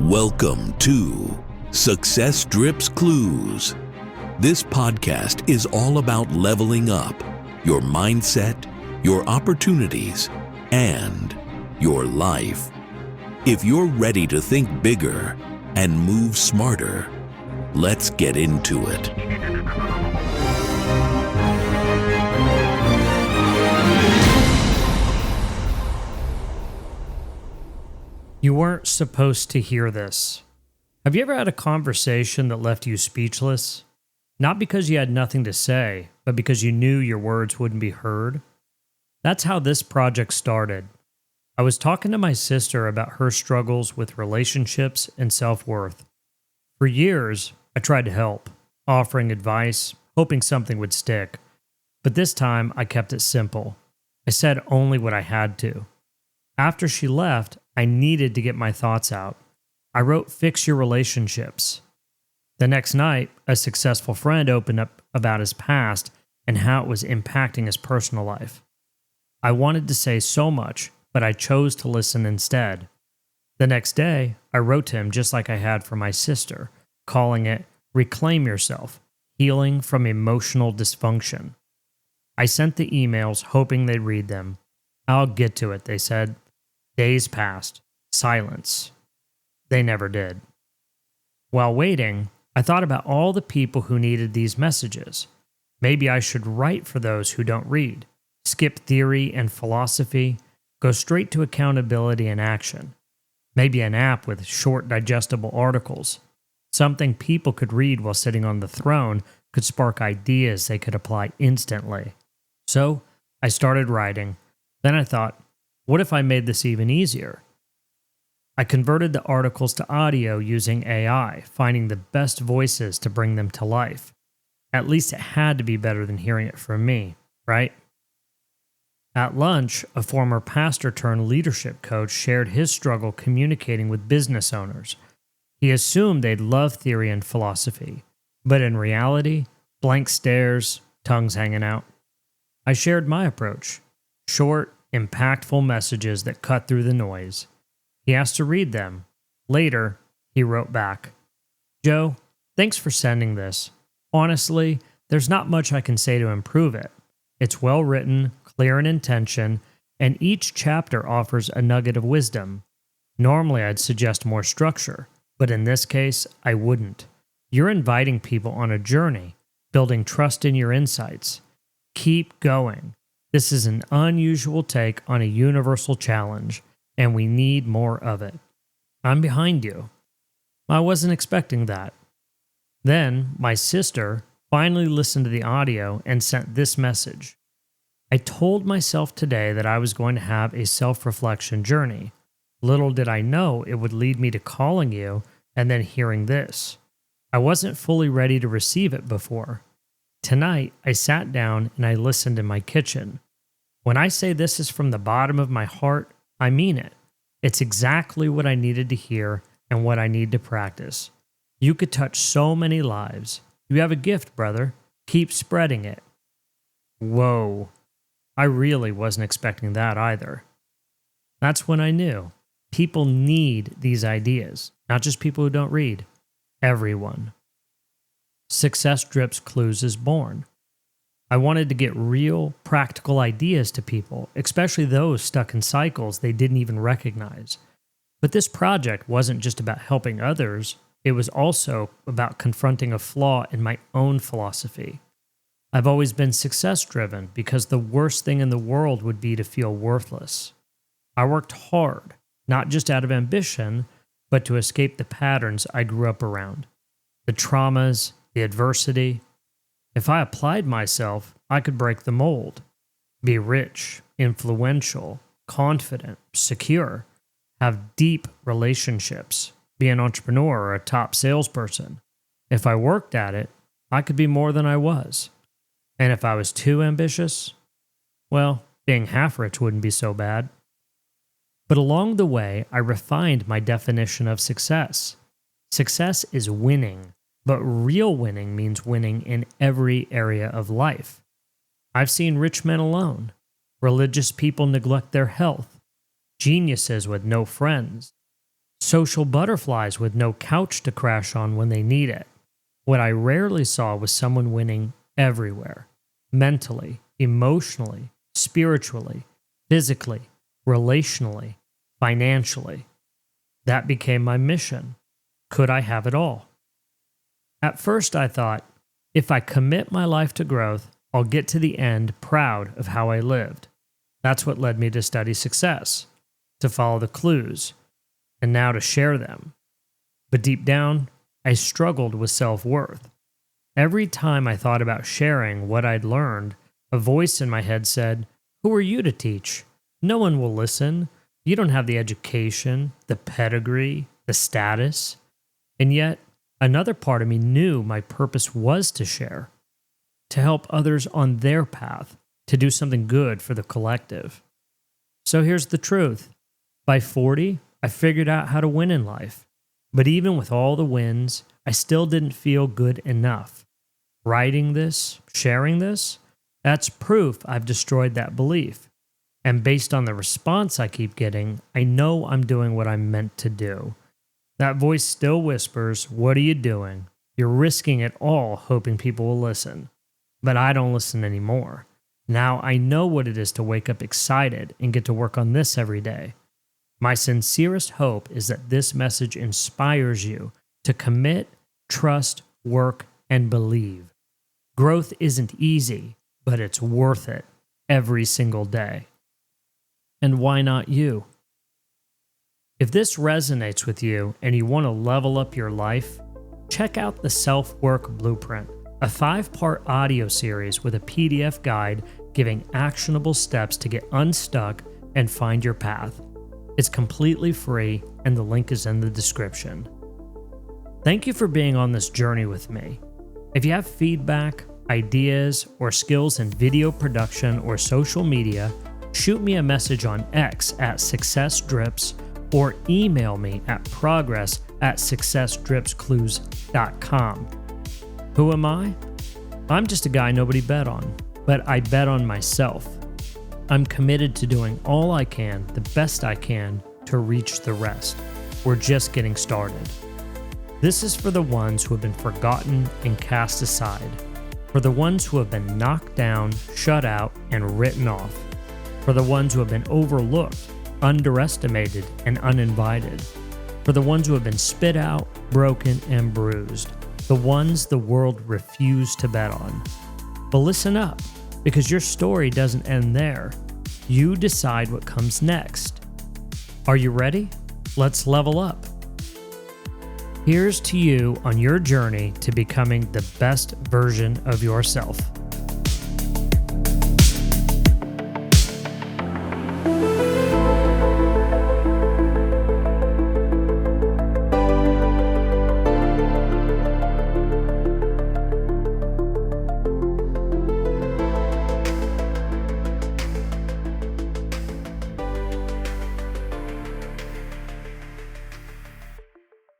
Welcome to Success Drips Clues. This podcast is all about leveling up your mindset, your opportunities, and your life. If you're ready to think bigger and move smarter, let's get into it. You weren't supposed to hear this. Have you ever had a conversation that left you speechless? Not because you had nothing to say, but because you knew your words wouldn't be heard? That's how this project started. I was talking to my sister about her struggles with relationships and self-worth. For years, I tried to help, offering advice, hoping something would stick. But this time, I kept it simple. I said only what I had to. After she left, I needed to get my thoughts out. I wrote Fix Your Relationships. The next night, a successful friend opened up about his past and how it was impacting his personal life. I wanted to say so much, but I chose to listen instead. The next day, I wrote to him just like I had for my sister, calling it Reclaim Yourself, Healing from Emotional Dysfunction. I sent the emails hoping they'd read them. I'll get to it, they said. Days passed. Silence. They never did. While waiting, I thought about all the people who needed these messages. Maybe I should write for those who don't read, skip theory and philosophy, go straight to accountability and action. Maybe an app with short, digestible articles. Something people could read while sitting on the throne could spark ideas they could apply instantly. So, I started writing. Then I thought, what if I made this even easier? I converted the articles to audio using AI, finding the best voices to bring them to life. At least it had to be better than hearing it from me, right? At lunch, a former pastor turned leadership coach shared his struggle communicating with business owners. He assumed they'd love theory and philosophy, but in reality, blank stares, tongues hanging out. I shared my approach. Short, impactful messages that cut through the noise. He asked to read them. Later, he wrote back, "Joe, thanks for sending this. Honestly, there's not much I can say to improve it. It's well written, clear in intention, and each chapter offers a nugget of wisdom. Normally, I'd suggest more structure, but in this case, I wouldn't. You're inviting people on a journey, building trust in your insights. Keep going. This is an unusual take on a universal challenge, and we need more of it. I'm behind you." I wasn't expecting that. Then, my sister finally listened to the audio and sent this message. "I told myself today that I was going to have a self-reflection journey. Little did I know it would lead me to calling you and then hearing this. I wasn't fully ready to receive it before. Tonight, I sat down and I listened in my kitchen. When I say this is from the bottom of my heart, I mean it. It's exactly what I needed to hear and what I need to practice. You could touch so many lives. You have a gift, brother. Keep spreading it." Whoa. I really wasn't expecting that either. That's when I knew. People need these ideas, not just people who don't read. Everyone. Success Drips Clues is born. I wanted to get real, practical ideas to people, especially those stuck in cycles they didn't even recognize. But this project wasn't just about helping others, it was also about confronting a flaw in my own philosophy. I've always been success-driven because the worst thing in the world would be to feel worthless. I worked hard, not just out of ambition, but to escape the patterns I grew up around. The traumas, the adversity. If I applied myself, I could break the mold. Be rich, influential, confident, secure, have deep relationships, be an entrepreneur or a top salesperson. If I worked at it, I could be more than I was. And if I was too ambitious, well, being half rich wouldn't be so bad. But along the way, I refined my definition of success. Success is winning. But real winning means winning in every area of life. I've seen rich men alone, religious people neglect their health, geniuses with no friends, social butterflies with no couch to crash on when they need it. What I rarely saw was someone winning everywhere, mentally, emotionally, spiritually, physically, relationally, financially. That became my mission. Could I have it all? At first I thought, if I commit my life to growth, I'll get to the end proud of how I lived. That's what led me to study success, to follow the clues, and now to share them. But deep down, I struggled with self-worth. Every time I thought about sharing what I'd learned, a voice in my head said, "Who are you to teach? No one will listen. You don't have the education, the pedigree, the status." And yet, another part of me knew my purpose was to share, to help others on their path, to do something good for the collective. So here's the truth. By 40, I figured out how to win in life. But even with all the wins, I still didn't feel good enough. Writing this, sharing this, that's proof I've destroyed that belief. And based on the response I keep getting, I know I'm doing what I'm meant to do. That voice still whispers, "What are you doing? You're risking it all hoping people will listen." But I don't listen anymore. Now I know what it is to wake up excited and get to work on this every day. My sincerest hope is that this message inspires you to commit, trust, work, and believe. Growth isn't easy, but it's worth it every single day. And why not you? If this resonates with you and you want to level up your life, check out the Self-Work Blueprint, a 5-part audio series with a PDF guide giving actionable steps to get unstuck and find your path. It's completely free, and the link is in the description. Thank you for being on this journey with me. If you have feedback, ideas, or skills in video production or social media, shoot me a message on X at SuccessDrips or email me at progress@successdripsclues.com. Who am I? I'm just a guy nobody bet on, but I bet on myself. I'm committed to doing all I can, the best I can, to reach the rest. We're just getting started. This is for the ones who have been forgotten and cast aside, for the ones who have been knocked down, shut out, and written off, for the ones who have been overlooked, underestimated, and uninvited, for the ones who have been spit out, broken, and bruised, the ones the world refused to bet on. But listen up, because your story doesn't end there. You decide what comes next. Are you ready? Let's level up. Here's to you on your journey to becoming the best version of yourself.